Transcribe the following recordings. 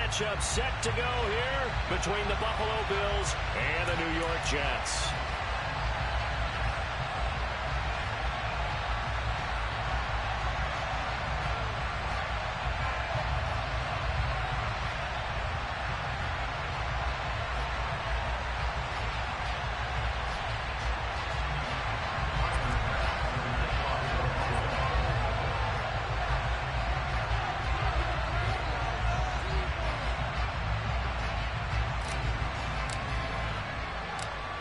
matchup set to go here between the Buffalo Bills and the New York Jets.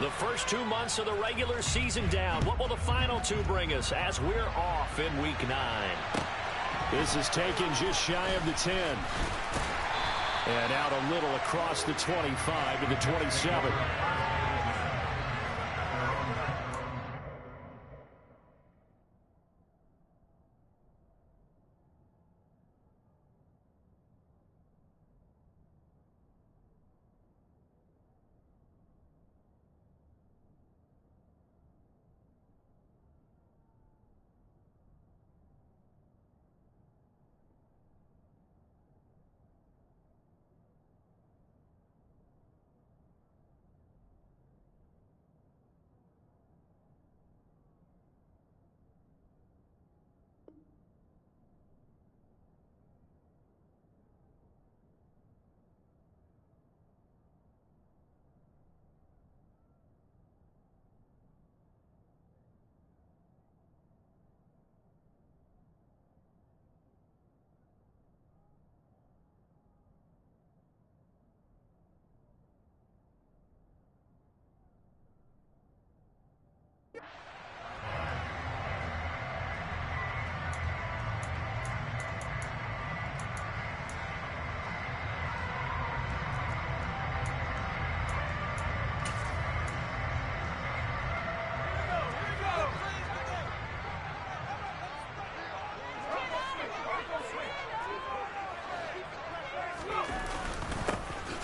The first 2 months of the regular season down. What will the final 2 bring us as we're off in Week 9? This is taken just shy of the 10. And out a little across the 25 to the 27.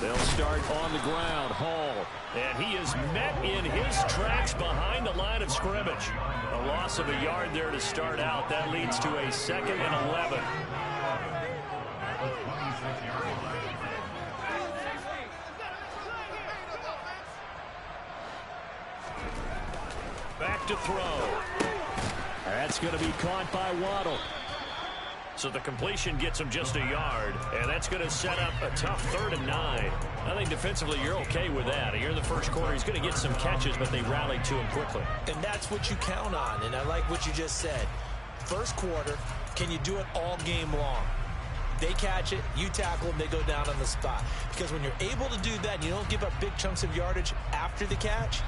They'll start on the ground. Hall. And he is met in his tracks behind the line of scrimmage. A loss of a yard there to start out. That leads to a 2nd and 11. Back to throw. That's going to be caught by Waddle. So the completion gets him just a yard, and that's going to set up a tough 3rd and 9. I think defensively you're okay with that. Here in the first quarter, he's going to get some catches, but they rallied to him quickly. And that's what you count on, and I like what you just said. First quarter, can you do it all game long? They catch it, you tackle them, they go down on the spot. Because when you're able to do that and you don't give up big chunks of yardage after the catch,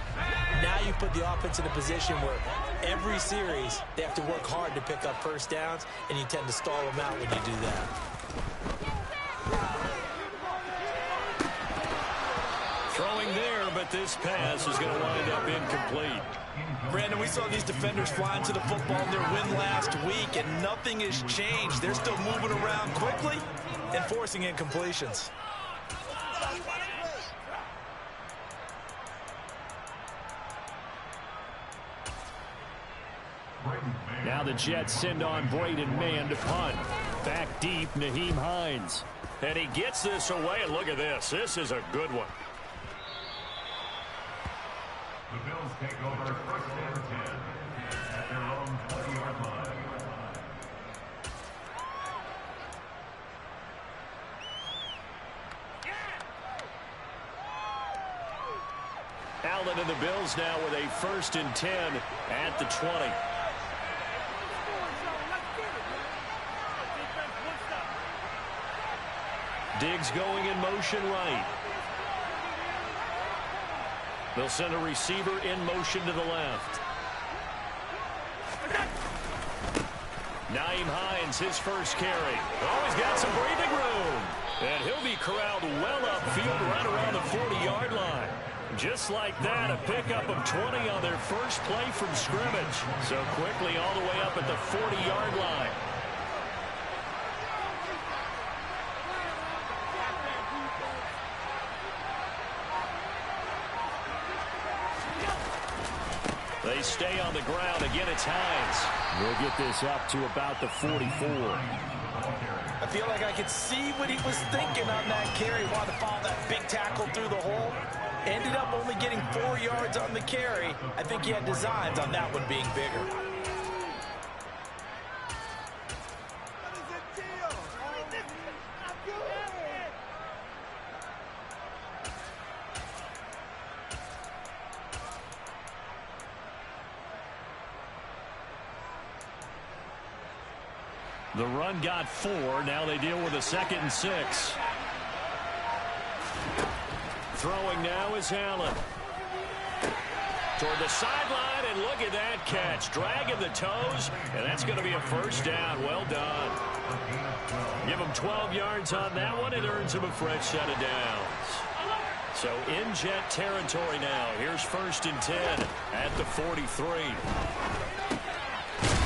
now you put the offense in a position where every series they have to work hard to pick up first downs, and you tend to stall them out when you do that. Throwing there, but this pass is going to wind up incomplete. Brandon, we saw these defenders fly into the football in their win last week, and nothing has changed. They're still moving around quickly and forcing incompletions. Now the Jets send on Braden Mann to punt. Back deep, Nyheim Hines. And he gets this away, and look at this. This is a good one. The Bills take over 1st and 10 at their own 20-yard line. Allen and the Bills now with a 1st and 10 at the 20. Diggs going in motion right. They'll send a receiver in motion to the left. Nyheim Hines, his first carry. Oh, he's got some breathing room. And he'll be corralled well upfield right around the 40-yard line. Just like that, a pickup of 20 on their first play from scrimmage. So quickly all the way up at the 40-yard line. They stay on the ground. Again, it's Hines. We'll get this up to about the 44. I feel like I could see what he was thinking on that carry. Wanted to follow that big tackle through the hole. Ended up only getting 4 yards on the carry. I think he had designs on that one being bigger. The run got 4. Now they deal with a 2nd and 6. Throwing now is Allen. Toward the sideline, and look at that catch. Dragging the toes, and that's going to be a first down. Well done. Give him 12 yards on that one. It earns him a fresh set of downs. So in Jet territory now. Here's 1st and 10 at the 43.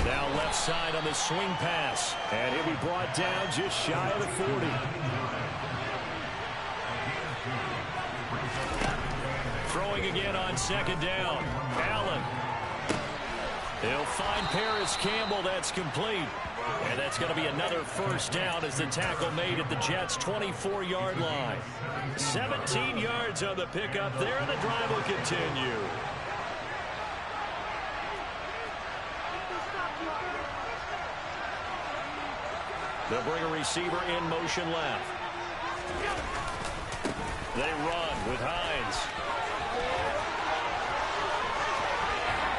Now left side on the swing pass. And he'll be brought down just shy of the 40. Throwing again on 2nd down. Allen. He'll find Paris Campbell. That's complete. And that's going to be another first down as the tackle made at the Jets' 24-yard line. 17 yards on the pickup there, and the drive will continue. They'll bring a receiver in motion left. They run with Hines.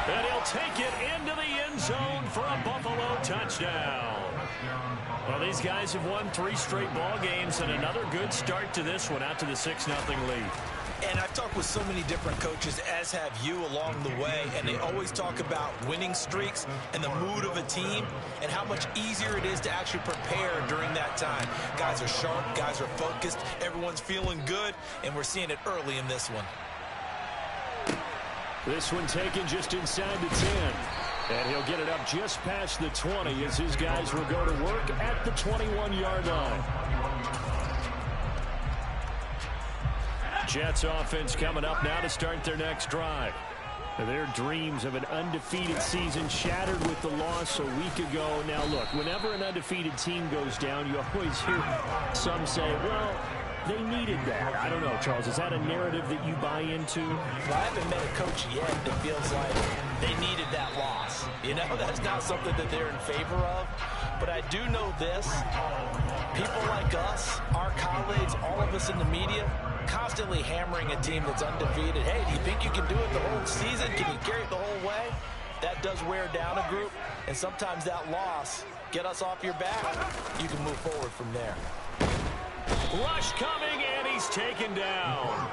And he'll take it into the end zone for a Buffalo touchdown. Well, these guys have won 3 straight ball games and another good start to this one out to the 6-0 lead. And I've talked with so many different coaches, as have you along the way, and they always talk about winning streaks and the mood of a team and how much easier it is to actually prepare during that time. Guys are sharp, guys are focused, everyone's feeling good, and we're seeing it early in this one. This one taken just inside the 10. And he'll get it up just past the 20 as his guys will go to work at the 21-yard line. Jets offense coming up now to start their next drive. Their dreams of an undefeated season shattered with the loss a week ago. Now, look, whenever an undefeated team goes down, you always hear some say, well, they needed that. I don't know, Charles. Is that a narrative that you buy into? Well, I haven't met a coach yet that feels like they needed that loss. You know, that's not something that they're in favor of. But I do know this. People like us, our colleagues, all of us in the media, constantly hammering a team that's undefeated. Hey, do you think you can do it the whole season? Can you carry it the whole way? That does wear down a group. And sometimes that loss, get us off your back, you can move forward from there. Rush coming, and he's taken down.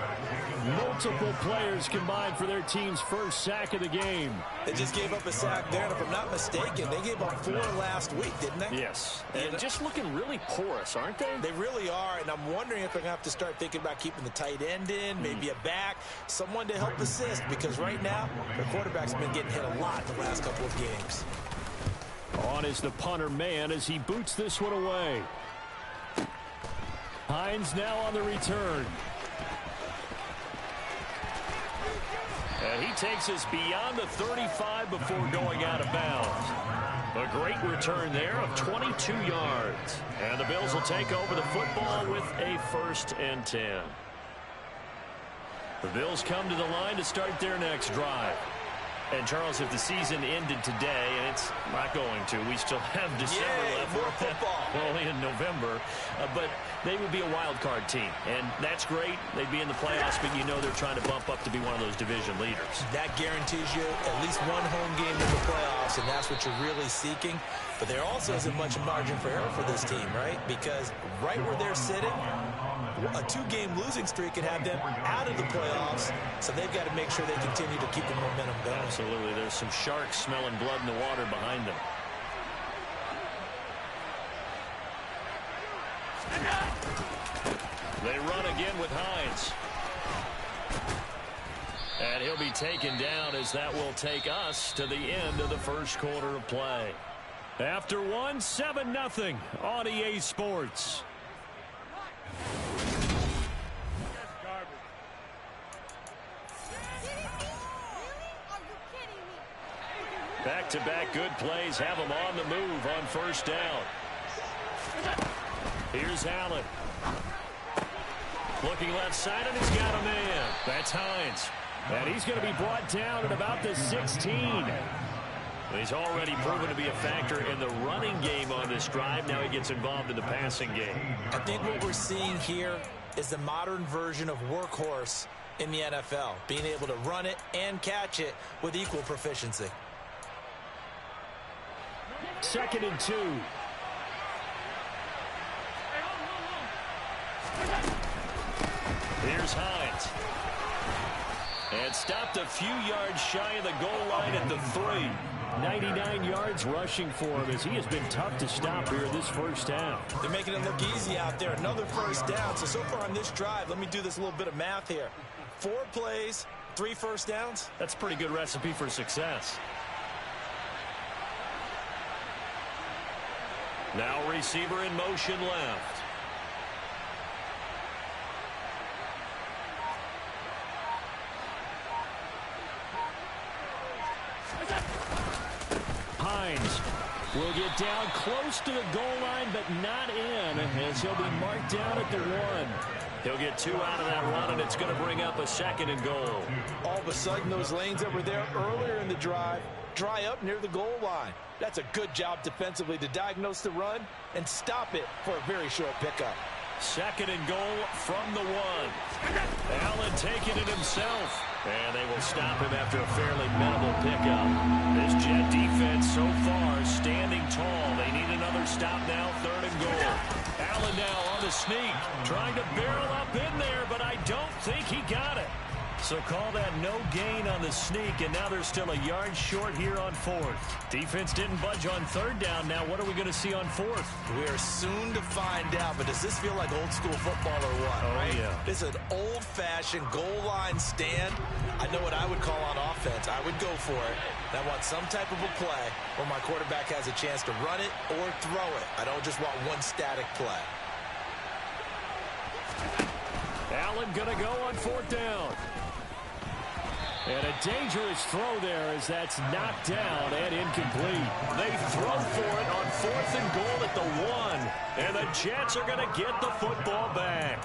Multiple players combined for their team's first sack of the game. They just gave up a sack there, and if I'm not mistaken, they gave up 4 last week, didn't they? Yes. And just looking really porous, aren't they? They really are, and I'm wondering if they're going to have to start thinking about keeping the tight end in, maybe a back, someone to help assist, because right now, their quarterback's been getting hit a lot the last couple of games. On is the punter man as he boots this one away. Hines now on the return. And he takes us beyond the 35 before going out of bounds. A great return there of 22 yards. And the Bills will take over the football with a 1st and 10. The Bills come to the line to start their next drive. And, Charles, if the season ended today, and it's not going to, we still have December left. More football. We're only in November. But they would be a wild card team. And that's great. They'd be in the playoffs, but you know they're trying to bump up to be one of those division leaders. That guarantees you at least one home game in the playoffs, and that's what you're really seeking. But there also isn't much margin for error for this team, right? Because right where they're sitting, a 2-game losing streak could have them out of the playoffs, so they've got to make sure they continue to keep the momentum going. Absolutely. There's some sharks smelling blood in the water behind them. They run again with Hines. And he'll be taken down as that will take us to the end of the first quarter of play. After one, 7-0 on EA Sports. Back-to-back good plays have them on the move on 1st down. Here's Allen. Looking left side, and he's got a man. That's Hines. And he's going to be brought down at about the 16. He's already proven to be a factor in the running game on this drive. Now he gets involved in the passing game. I think what we're seeing here is the modern version of workhorse in the NFL, being able to run it and catch it with equal proficiency. 2nd and 2. Here's Hines. And stopped a few yards shy of the goal line at the 3. 99 yards rushing for him as he has been tough to stop here this first down. They're making it look easy out there. Another first down. So far on this drive, let me do this little bit of math here. 4 plays, 3 first downs. That's a pretty good recipe for success. Now receiver in motion left. Hines will get down close to the goal line, but not in, as he'll be marked down at the 1. He'll get 2 out of that run, and it's going to bring up a 2nd and goal. All of a sudden, those lanes that were there earlier in the drive dry up near the goal line. That's a good job defensively to diagnose the run and stop it for a very short pickup. 2nd and goal from the 1. Allen taking it himself. And they will stop him after a fairly minimal pickup. This Jet defense so far standing tall. They need another stop now, 3rd and goal. Allen now on the sneak, trying to barrel up in there, but I don't think he got it. So call that no gain on the sneak, and now they're still a yard short here on 4th. Defense didn't budge on 3rd down. Now what are we going to see on 4th? We are soon to find out, but does this feel like old school football or what? Oh, right? Yeah. This is an old-fashioned goal line stand. I know what I would call on offense. I would go for it. I want some type of a play where my quarterback has a chance to run it or throw it. I don't just want one static play. Allen going to go on 4th down. And a dangerous throw there as that's knocked down and incomplete. They throw for it on 4th and goal at the 1. And the Jets are going to get the football back.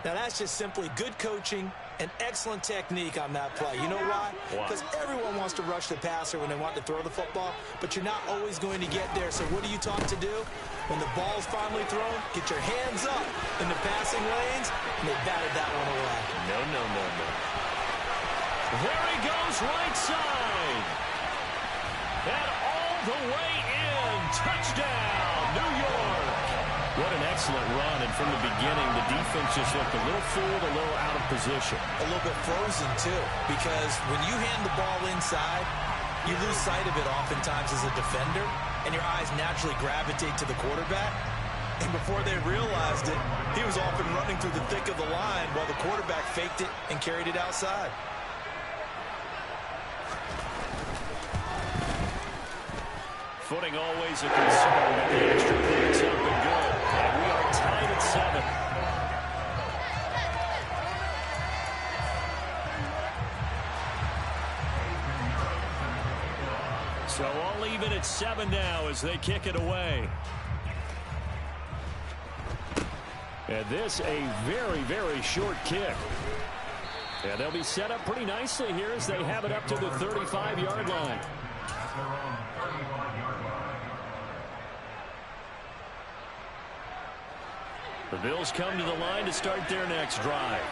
Now that's just simply good coaching and excellent technique on that play. You know why? Because everyone wants to rush the passer when they want to throw the football, but you're not always going to get there. So what are you taught to do? When the ball's finally thrown, get your hands up in the passing lanes, and they batted that one away. No. There he goes, right side. And all the way in. Touchdown, New York. What an excellent run. And from the beginning, the defense just looked a little fooled, a little out of position. A little bit frozen, too, because when you hand the ball inside, you lose sight of it oftentimes as a defender, and your eyes naturally gravitate to the quarterback. And before they realized it, he was off and running through the thick of the line while the quarterback faked it and carried it outside. Footing always a concern, but the extra points up and good. And we are tied at 7. So all even at 7 now as they kick it away. And this a very, very short kick. And they'll be set up pretty nicely here as they have it up to the 35-yard line. The Bills come to the line to start their next drive.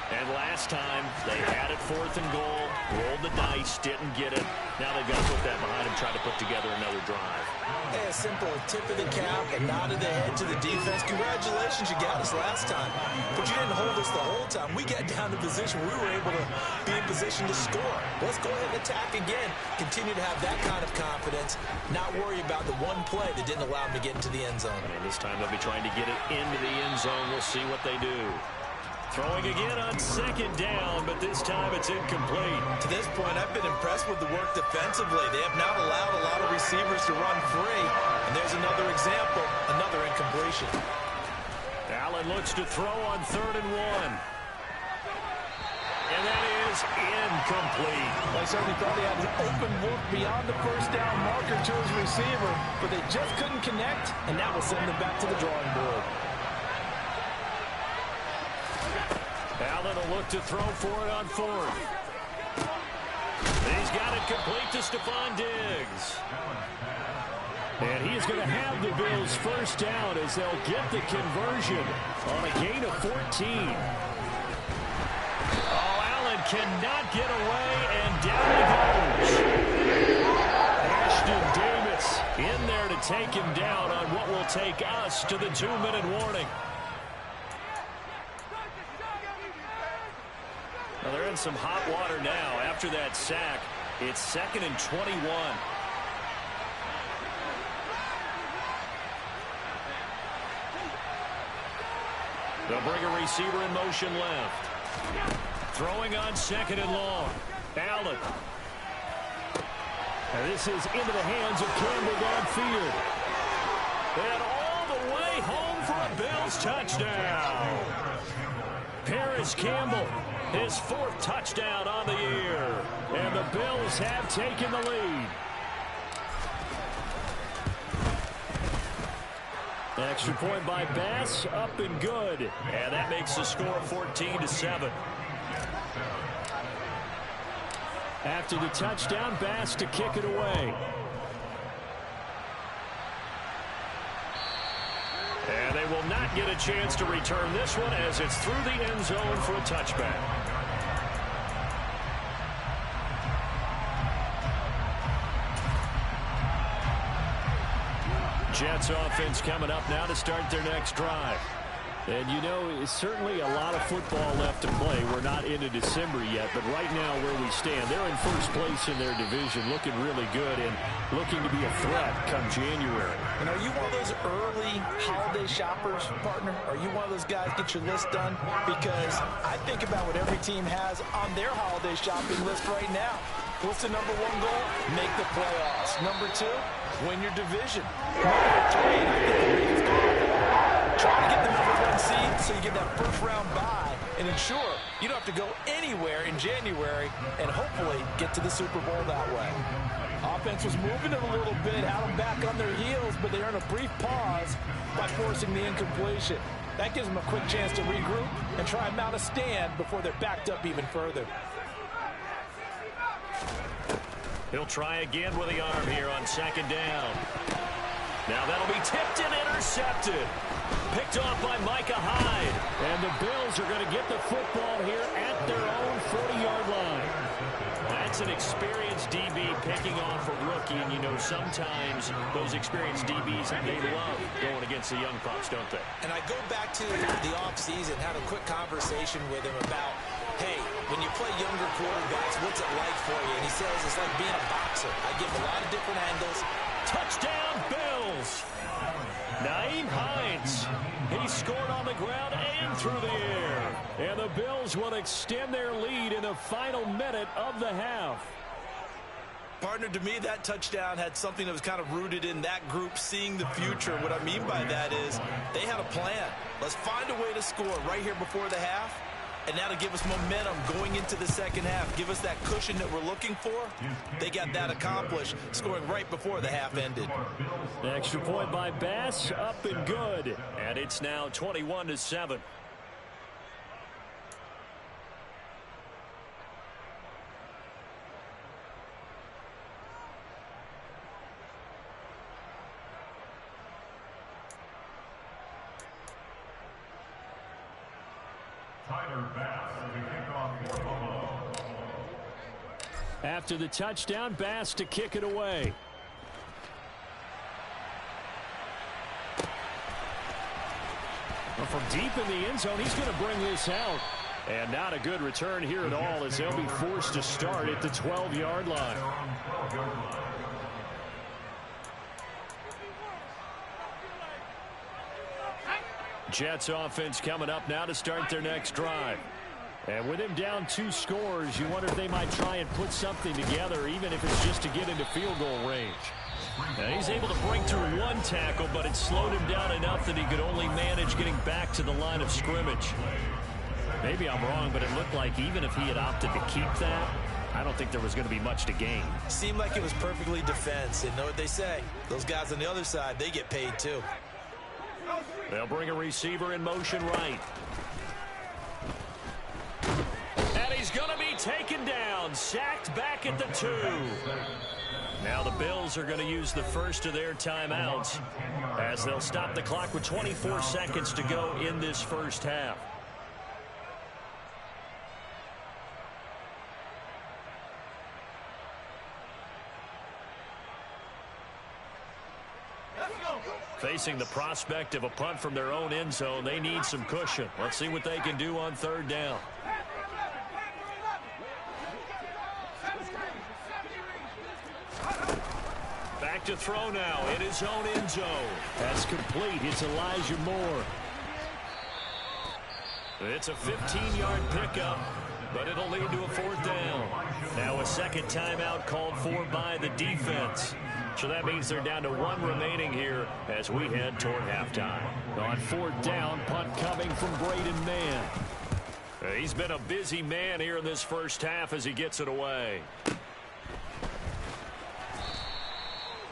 And last time, they had it 4th and goal, rolled the dice, didn't get it. Now they've got to put that behind and try to put together another drive. Hey, a simple tip of the cap, a nod of the head to the defense. Congratulations, you got us last time. But you didn't hold us the whole time. We got down to position. We were able to be in position to score. Let's go ahead and attack again. Continue to have that kind of confidence. Not worry about the one play that didn't allow them to get into the end zone. And this time they'll be trying to get it into the end zone. We'll see what they do. Throwing again on 2nd down, but this time it's incomplete. To this point, I've been impressed with the work defensively. They have not allowed a lot of receivers to run free. And there's another example, another incompletion. Allen looks to throw on 3rd and 1. And that is incomplete. They certainly thought he had an open look beyond the first down marker to his receiver, but they just couldn't connect, and that will send them back to the drawing board. Allen will look to throw for it on fourth. He's got it complete to Stephon Diggs. And he is going to have the Bills first down as they'll get the conversion on a gain of 14. Oh, Allen cannot get away, and down he goes. Ashton Davis in there to take him down on what will take us to the 2-minute warning. Well, they're in some hot water now. After that sack, it's 2nd and 21. They'll bring a receiver in motion left. Throwing on 2nd and long. Allen. And this is into the hands of Campbell downfield. And all the way home for a Bills touchdown. Paris Campbell, his 4th touchdown on the year. And the Bills have taken the lead. Extra point by Bass, up and good. And that makes the score 14-7. After the touchdown, Bass to kick it away. And they will not get a chance to return this one as it's through the end zone for a touchback. Jets offense coming up now to start their next drive. And, you know, certainly a lot of football left to play. We're not into December yet, but right now where we stand, they're in first place in their division, looking really good and looking to be a threat come January. And are you one of those early holiday shoppers, partner? Are you one of those guys get your list done? Because I think about what every team has on their holiday shopping list right now. What's the number 1 goal? Make the playoffs. Number 2, win your division. Number 3, and I think the biggest goal, try to get the number 1 seed so you get that first-round bye and ensure you don't have to go anywhere in January and hopefully get to the Super Bowl that way. Offense was moving it a little bit, had them back on their heels, but they earned a brief pause by forcing the incompletion. That gives them a quick chance to regroup and try and mount a stand before they're backed up even further. He'll try again with the arm here on 2nd down. Now that'll be tipped and intercepted. Picked off by Micah Hyde. And the Bills are going to get the football here at their own 40-yard line. That's an experienced DB picking off a rookie. And, you know, sometimes those experienced DBs, they love going against the young pups, don't they? And I go back to the offseason, had a quick conversation with him about, hey, when you play younger quarterbacks, what's it like for you? And he says it's like being a boxer. I give a lot of different angles. Touchdown, Bills! Nyheim Hines. He scored on the ground and through the air. And the Bills will extend their lead in the final minute of the half. Partner, to me, that touchdown had something that was kind of rooted in that group seeing the future. What I mean by that is they had a plan. Let's find a way to score right here before the half. And now to give us momentum going into the second half, give us that cushion that we're looking for. They got that accomplished, scoring right before the half ended. Extra point by Bass, up and good. And it's now 21-7. After the touchdown, Bass to kick it away. Well, from deep in the end zone, he's going to bring this out. And not a good return here at all as they'll be forced to start at the 12-yard line. Jets offense coming up now to start their next drive. And with him down 2 scores, you wonder if they might try and put something together, even if it's just to get into field goal range. Now he's able to break through 1 tackle, but it slowed him down enough that he could only manage getting back to the line of scrimmage. Maybe I'm wrong, but it looked like even if he had opted to keep that, I don't think there was going to be much to gain. Seemed like it was perfectly defense. And know what they say? Those guys on the other side, they get paid too. They'll bring a receiver in motion right. And he's going to be taken down, sacked back at the 2. Now the Bills are going to use the first of their timeouts as they'll stop the clock with 24 seconds to go in this first half. Facing the prospect of a punt from their own end zone, they need some cushion. Let's see what they can do on third down. Back to throw now in his own end zone. That's complete. It's Elijah Moore. It's a 15-yard pickup, but it'll lead to a fourth down. Now a second timeout called for by the defense. So that means they're down to 1 remaining here as we head toward halftime. On fourth down, punt coming from Braden Mann. He's been a busy man here in this first half as he gets it away.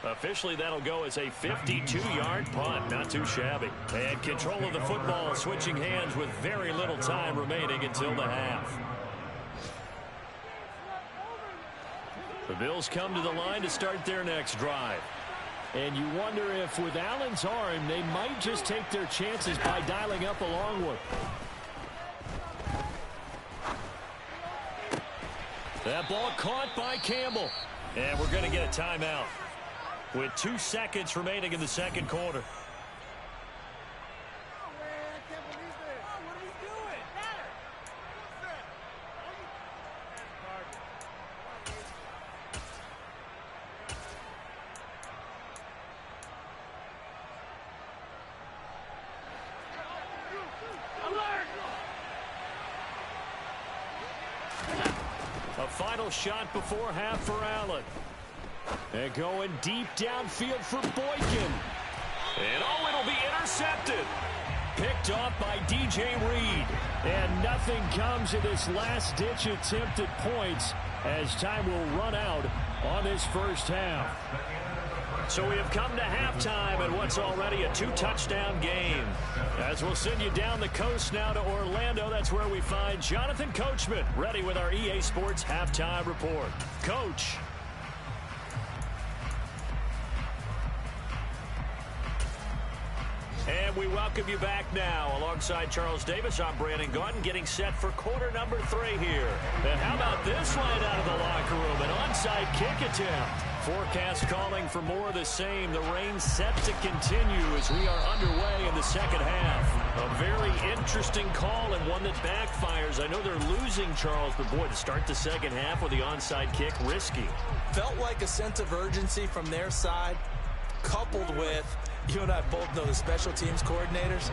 Officially, that'll go as a 52-yard punt. Not too shabby. And control of the football switching hands with very little time remaining until the half. The Bills come to the line to start their next drive. And you wonder if with Allen's arm, they might just take their chances by dialing up a long one. That ball caught by Campbell. And we're going to get a timeout with 2 seconds remaining in the second quarter. A final shot before half for Allen. And going deep downfield for Boykin. And oh, it'll be intercepted. Picked off by DJ Reed. And nothing comes of this last-ditch attempt at points as time will run out on this first half. So we have come to halftime in what's already a 2-touchdown game. As we'll send you down the coast now to Orlando, that's where we find Jonathan Coachman ready with our EA Sports Halftime Report. Coach. And we welcome you back now. Alongside Charles Davis, I'm Brandon Gaudin, getting set for quarter number 3 here. And how about this line out of the locker room? An onside kick attempt. Forecast calling for more of the same. The rain set to continue as we are underway in the second half. A very interesting call and one that backfires. I know they're losing, Charles, but boy, to start the second half with the onside kick, risky. Felt like a sense of urgency from their side, coupled with, you and I both know the special teams coordinators,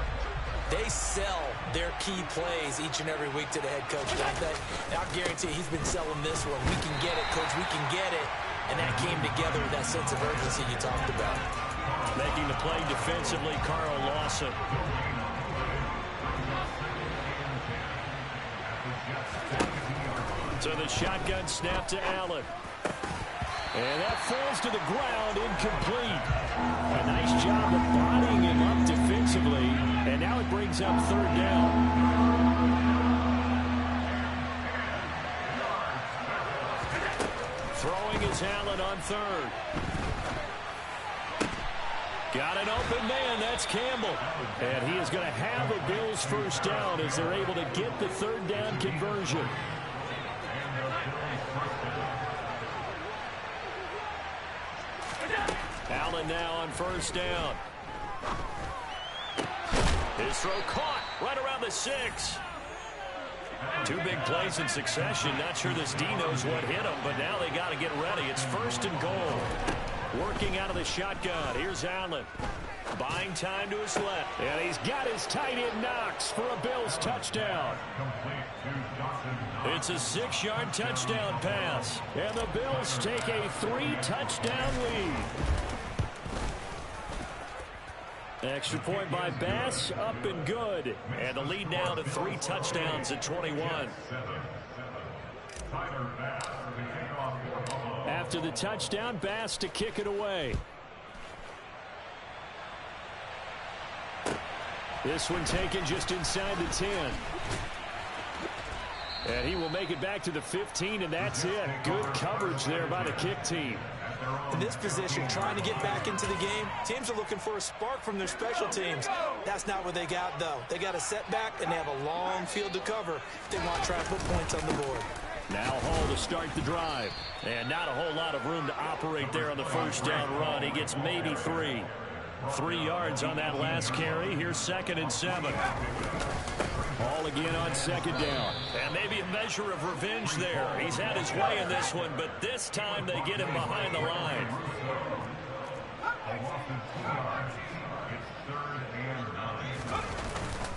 they sell their key plays each and every week to the head coach, don't they? And I guarantee he's been selling this one. We can get it, coach, we can get it. And that came together with that sense of urgency you talked about. Making the play defensively, Carl Lawson. So the shotgun snap to Allen. And that falls to the ground, incomplete. A nice job of bodying him up defensively. And now it brings up third down. Throwing is Allen on third. Got an open man. That's Campbell. And he is going to have a Bills first down as they're able to get the third down conversion. Allen now on first down. His throw caught right around the 6. 2 big plays in succession. Not sure this D knows what hit him, but now they got to get ready. It's first and goal. Working out of the shotgun. Here's Allen. Buying time to his left. And he's got his tight end Knox for a Bills touchdown. It's a 6-yard touchdown pass. And the Bills take a 3-touchdown lead. Extra point by Bass, up and good. And the lead now to 3 touchdowns at 21. After the touchdown, Bass to kick it away. This one taken just inside the 10. And he will make it back to the 15, and that's it. Good coverage there by the kick team. In this position, trying to get back into the game, teams are looking for a spark from their special teams. That's not what they got, though. They got a setback, and they have a long field to cover if they want to try to put points on the board. Now Hall to start the drive. And not a whole lot of room to operate there on the first down run. He gets maybe 3. 3 yards on that last carry. Here's 2nd and 7. Hall again on 2nd down. And maybe a measure of revenge there. He's had his way in this one, but this time they get him behind the line.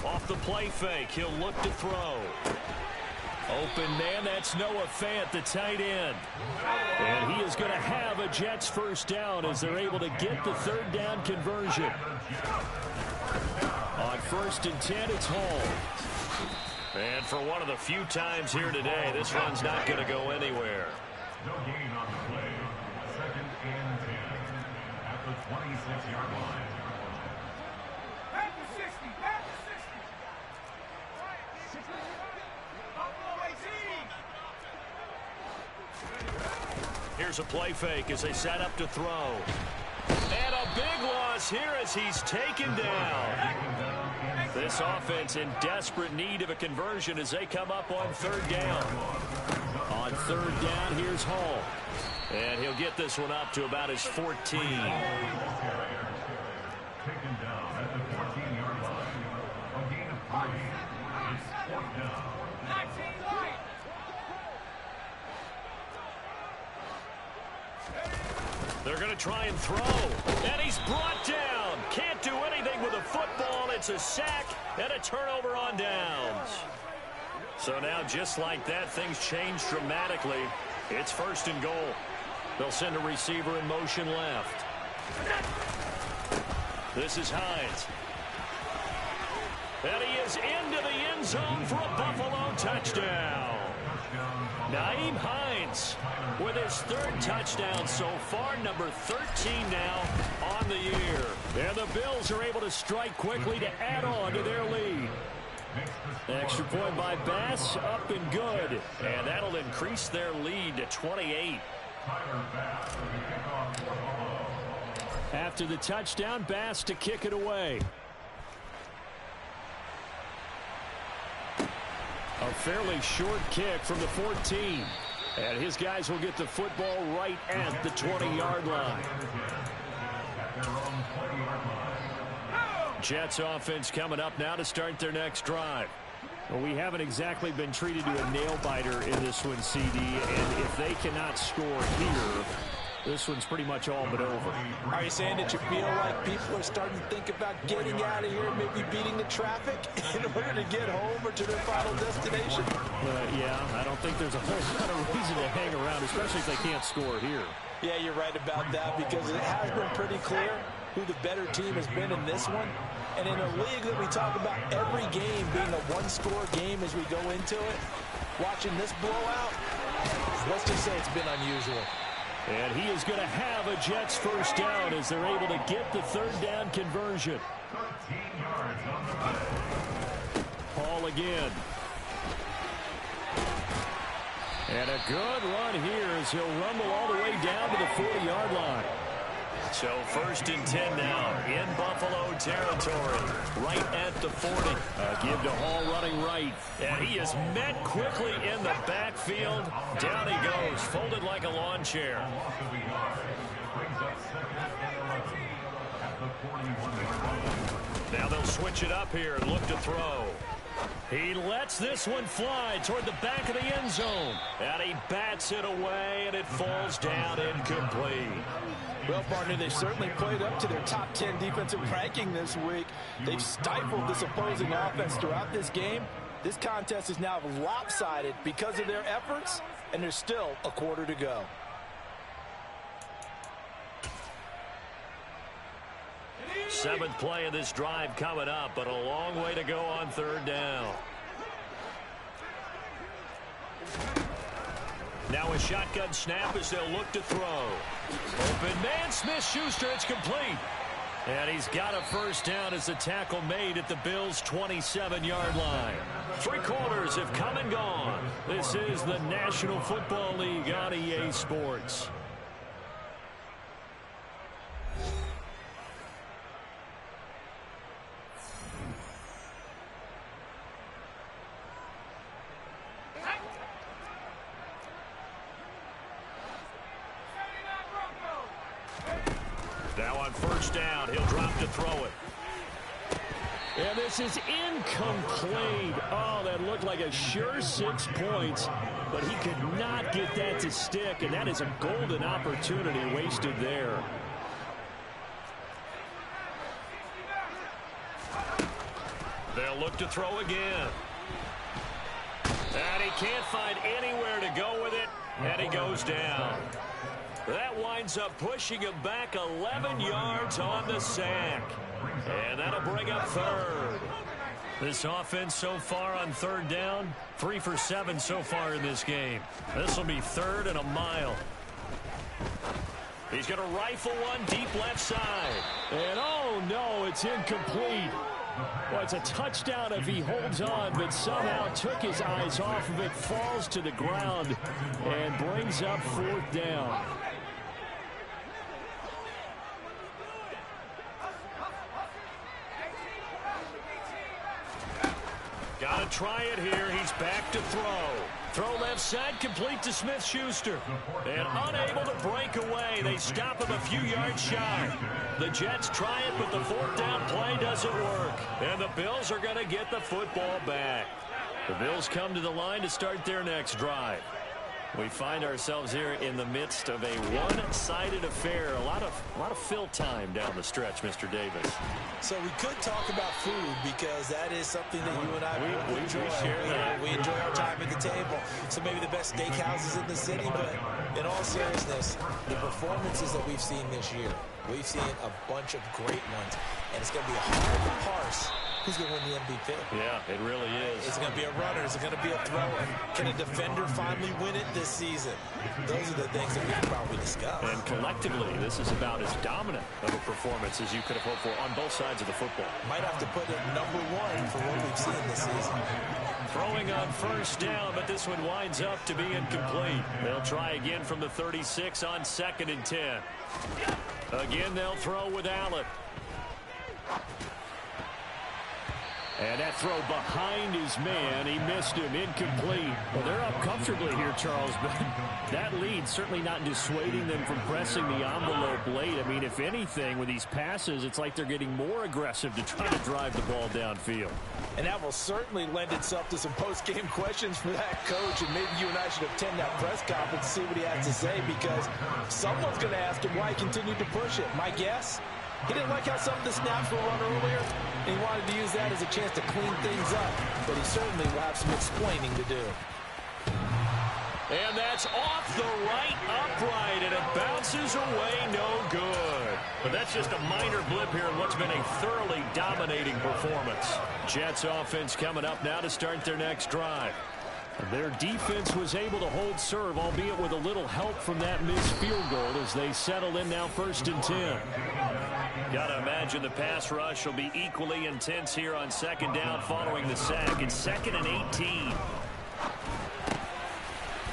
Off the play fake, he'll look to throw. Open man, that's Noah Fant, the tight end. And he is going to have a Jets first down as they're able to get the 3rd down conversion. On 1st and 10, it's Hall. And for one of the few times here today, this one's not going to go anywhere. No gain on the play. 2nd and 10 at the 26-yard line. Back to 60. Back to 60. Here's a play fake as they set up to throw. And a big loss here as he's taken down. This offense in desperate need of a conversion as they come up on 3rd down. On 3rd down, here's Hall. And he'll get this one up to about his 14. Taken down at the 14-yard line. A gain of 3. It's 4th down. They're going to try and throw. And he's brought down. Can't do anything with a football. It's a sack and a turnover on downs. So now, just like that, things change dramatically. It's 1st and goal. They'll send a receiver in motion left. This is Hines. And he is into the end zone for a Buffalo touchdown. Nyheim Hines with his 3rd touchdown so far, number 13 now on the year. And the Bills are able to strike quickly to add on to their lead. Extra point by Bass, up and good. And that'll increase their lead to 28. After the touchdown, Bass to kick it away. A fairly short kick from the 14. And his guys will get the football right at the 20-yard line. Jets offense coming up now to start their next drive. Well, we haven't exactly been treated to a nail-biter in this one, CD. And if they cannot score here, this one's pretty much all but over. Are you saying that you feel like people are starting to think about getting out of here, maybe beating the traffic in order to get home or to their final destination? Yeah, I don't think there's a whole lot of reason to hang around, especially if they can't score here. Yeah, you're right about that because it has been pretty clear who the better team has been in this one. And in a league that we talk about every game being a one-score game as we go into it, watching this blowout, let's just say it's been unusual. And he is going to have a Jets first down as they're able to get the 3rd down conversion. 13 yards on the play. Hall again. And a good run here as he'll rumble all the way down to the 40-yard line. So 1st and 10 now in Buffalo territory, right at the 40. Give to Hall running right. And he is met quickly in the backfield. Down he goes, folded like a lawn chair. Now they'll switch it up here and look to throw. He lets this one fly toward the back of the end zone. And he bats it away, and it falls down incomplete. Well, partner, they've certainly played up to their top 10 defensive ranking this week. They've stifled this opposing offense throughout this game. This contest is now lopsided because of their efforts, and there's still a quarter to go. 7th play of this drive coming up, but a long way to go on 3rd down. Now a shotgun snap as they'll look to throw. Open man, Smith-Schuster, it's complete. And he's got a 1st down as the tackle made at the Bills' 27-yard line. 3 quarters have come and gone. This is the National Football League on EA Sports. Now on 1st down, he'll drop to throw it. And this is incomplete. Oh, that looked like a sure 6 points, but he could not get that to stick, and that is a golden opportunity wasted there. They'll look to throw again. And he can't find anywhere to go with it, and he goes down. That winds up pushing him back 11 yards on the sack. And that'll bring up 3rd. This offense so far on 3rd down, 3 for 7 so far in this game. This will be 3rd and a mile. He's going to rifle one deep left side. And oh no, it's incomplete. Well, it's a touchdown if he holds on, but somehow took his eyes off of it, falls to the ground, and brings up 4th down. Got to try it here. He's back to throw. Throw left side, complete to Smith-Schuster. And unable to break away. They stop him a few yards shy. The Jets try it, but the 4th down play doesn't work. And the Bills are going to get the football back. The Bills come to the line to start their next drive. We find ourselves here in the midst of a one-sided affair. A lot of fill time down the stretch, Mr. Davis. So we could talk about food because that is something that you and I we enjoy. share that. We enjoy our time at the table. So maybe the best steakhouses in the city, but in all seriousness, the performances that we've seen this year, we've seen a bunch of great ones, and it's going to be hard to parse who's going to win the MVP. Yeah, it really is. Is it going to be a runner? Is it going to be a thrower? Can a defender finally win it this season? Those are the things that we can probably discuss. And collectively, this is about as dominant of a performance as you could have hoped for on both sides of the football. Might have to put it number 1 for what we've seen this season. Throwing on 1st down, but this one winds up to be incomplete. They'll try again from the 36 on 2nd and 10. Again, they'll throw with Allen. And that throw behind his man, he missed him, incomplete. Well, they're up comfortably here, Charles, but that lead certainly not dissuading them from pressing the envelope late. I mean, if anything, with these passes, it's like they're getting more aggressive to try to drive the ball downfield. And that will certainly lend itself to some post-game questions for that coach, and maybe you and I should attend that press conference to see what he has to say, because someone's going to ask him why he continued to push it. My guess? He didn't like how some of the snaps were run earlier, and he wanted to use that as a chance to clean things up. But he certainly will have some explaining to do. And that's off the right upright, and it bounces away no good. But that's just a minor blip here in what's been a thoroughly dominating performance. Jets offense coming up now to start their next drive. Their defense was able to hold serve, albeit with a little help from that missed field goal as they settle in now 1st and 10. Got to imagine the pass rush will be equally intense here on 2nd down following the sack. It's 2nd and 18.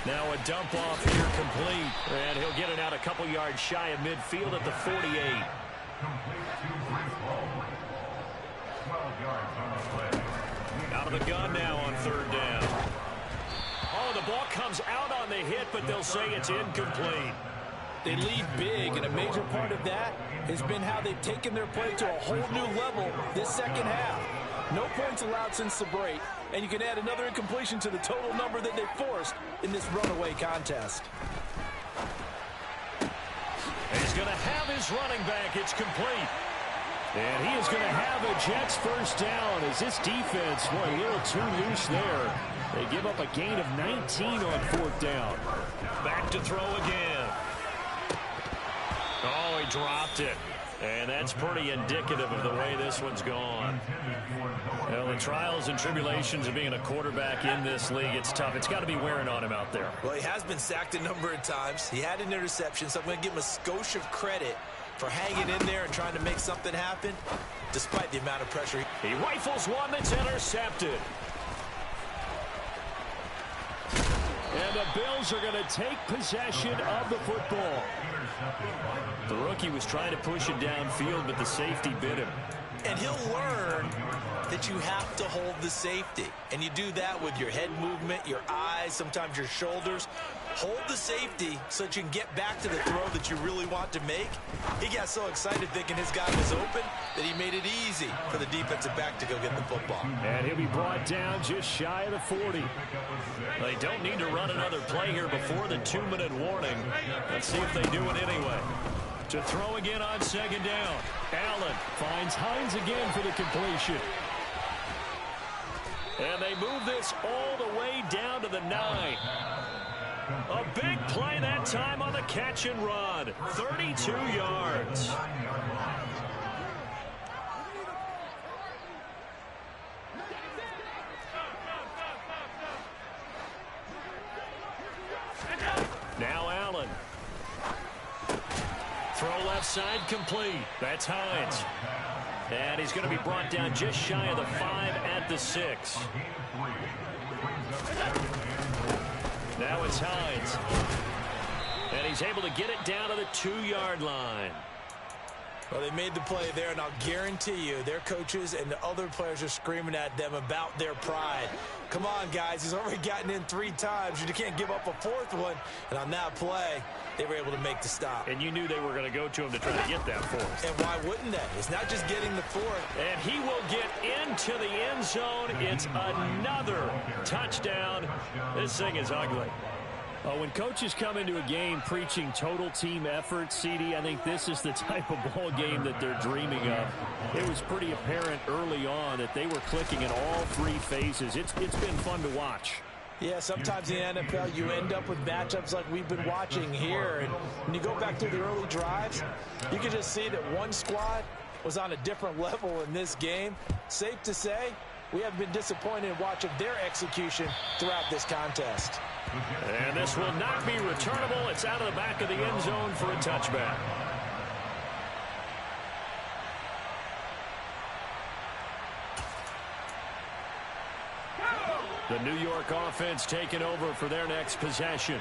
Now a dump off here complete. And he'll get it out a couple yards shy of midfield at the 48. Out of the gun now on 3rd down. Oh, the ball comes out on the hit, but they'll say it's incomplete. They lead big, and a major part of that has been how they've taken their play to a whole new level this second half. No points allowed since the break, and you can add another incompletion to the total number that they forced in this runaway contest. He's going to have his running back. It's complete. And he is going to have a Jets 1st down as this defense, boy, a little too loose there. They give up a gain of 19 on 4th down. Back to throw again. Oh, he dropped it. And that's pretty indicative of the way this one's gone. Well, the trials and tribulations of being a quarterback in this league, it's tough. It's got to be wearing on him out there. Well, he has been sacked a number of times. He had an interception, so I'm going to give him a skosh of credit for hanging in there and trying to make something happen, despite the amount of pressure. He rifles one that's intercepted. And the Bills are going to take possession of the football. The rookie was trying to push it downfield, but the safety bit him. And he'll learn that you have to hold the safety. And you do that with your head movement, your eyes, sometimes your shoulders. Hold the safety so that you can get back to the throw that you really want to make. He got so excited thinking his guy was open that he made it easy for the defensive back to go get the football. And he'll be brought down just shy of the 40. They don't need to run another play here before the 2-minute warning. Let's see if they do it anyway. To throw again on second down. Allen finds Hines again for the completion. And they move this all the way down to the 9. A big play that time on the catch and run. 32 yards. Now Allen. Throw left side complete. That's Hines. And he's going to be brought down just shy of the 5 at the 6. Now it's Hines. And he's able to get it down to the 2-yard line. Well, they made the play there, and I'll guarantee you their coaches and the other players are screaming at them about their pride. Come on, guys. He's already gotten in 3 times. You can't give up a 4th one. And on that play, they were able to make the stop. And you knew they were going to go to him to try to get that 4th. And why wouldn't they? It's not just getting the 4th. And he will get into the end zone. It's another touchdown. This thing is ugly. When coaches come into a game preaching total team effort, CD, I think this is the type of ball game that they're dreaming of. It was pretty apparent early on that they were clicking in all 3 phases. It's been fun to watch. Yeah, sometimes in the NFL you end up with matchups like we've been watching here. And when you go back to the early drives, you can just see that one squad was on a different level in this game. Safe to say, we have been disappointed in watching their execution throughout this contest. And this will not be returnable. It's out of the back of the end zone for a touchback. The New York offense taking over for their next possession.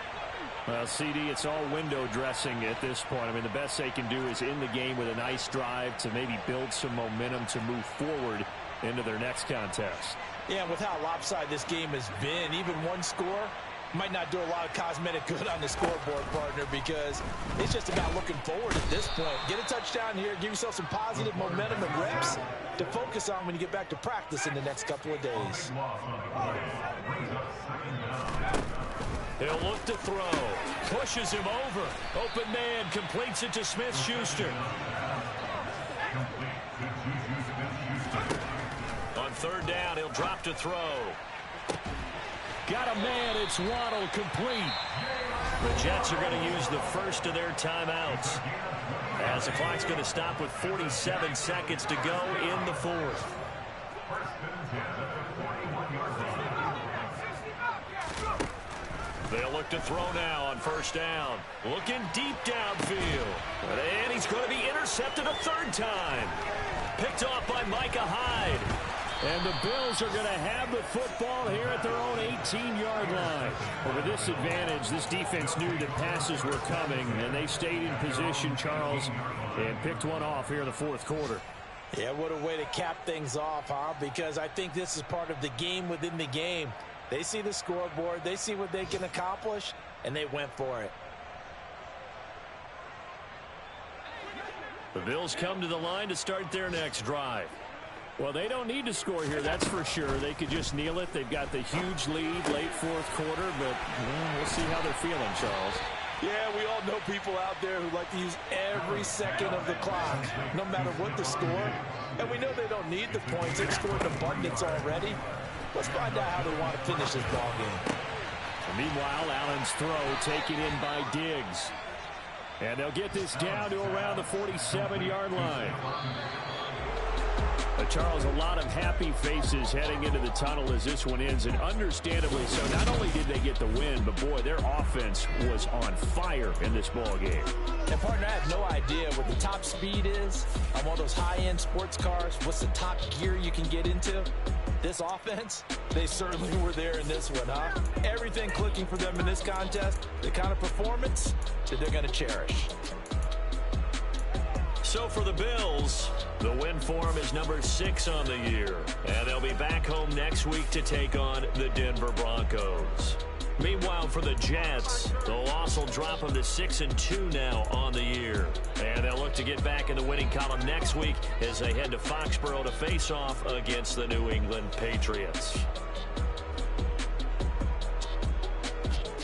Well, CD, it's all window dressing at this point. I mean, the best they can do is in the game with a nice drive to maybe build some momentum to move forward into their next contest. Yeah, with how lopsided this game has been, even one score might not do a lot of cosmetic good on the scoreboard, partner, because it's just about looking forward at this point. Get a touchdown here, give yourself some positive momentum and reps to focus on when you get back to practice in the next couple of days. He'll look to throw. Pushes him over. Open man, completes it to Smith-Schuster. On 3rd down, he'll drop to throw. Got a man, it's Waddle, complete. The Jets are going to use the first of their timeouts, as the clock's going to stop with 47 seconds to go in the 4th. They'll look to throw now on 1st down. Looking deep downfield. And he's going to be intercepted a 3rd time. Picked off by Micah Hyde. And the Bills are going to have the football here at their own 18-yard line. Well, with this advantage, this defense knew that passes were coming, and they stayed in position, Charles, and picked one off here in the 4th quarter. Yeah, what a way to cap things off, huh? Because I think this is part of the game within the game. They see the scoreboard, they see what they can accomplish, and they went for it. The Bills come to the line to start their next drive. Well, they don't need to score here, that's for sure. They could just kneel it. They've got the huge lead late 4th quarter, but we'll see how they're feeling, Charles. Yeah, we all know people out there who like to use every second of the clock, no matter what the score. And we know they don't need the points. They've scored in abundance already. Let's find out how they want to finish this ball game. And meanwhile, Allen's throw taken in by Diggs. And they'll get this down to around the 47-yard line. Charles, a lot of happy faces heading into the tunnel as this one ends, and understandably so. Not only did they get the win, but, boy, their offense was on fire in this ball game. And, partner, I have no idea what the top speed is on one of those high-end sports cars. What's the top gear you can get into? This offense, they certainly were there in this one, huh? Everything clicking for them in this contest, the kind of performance that they're going to cherish. So for the Bills, the win form is number 6 on the year. And they'll be back home next week to take on the Denver Broncos. Meanwhile, for the Jets, the loss will drop them to 6-2 now on the year. And they'll look to get back in the winning column next week as they head to Foxborough to face off against the New England Patriots.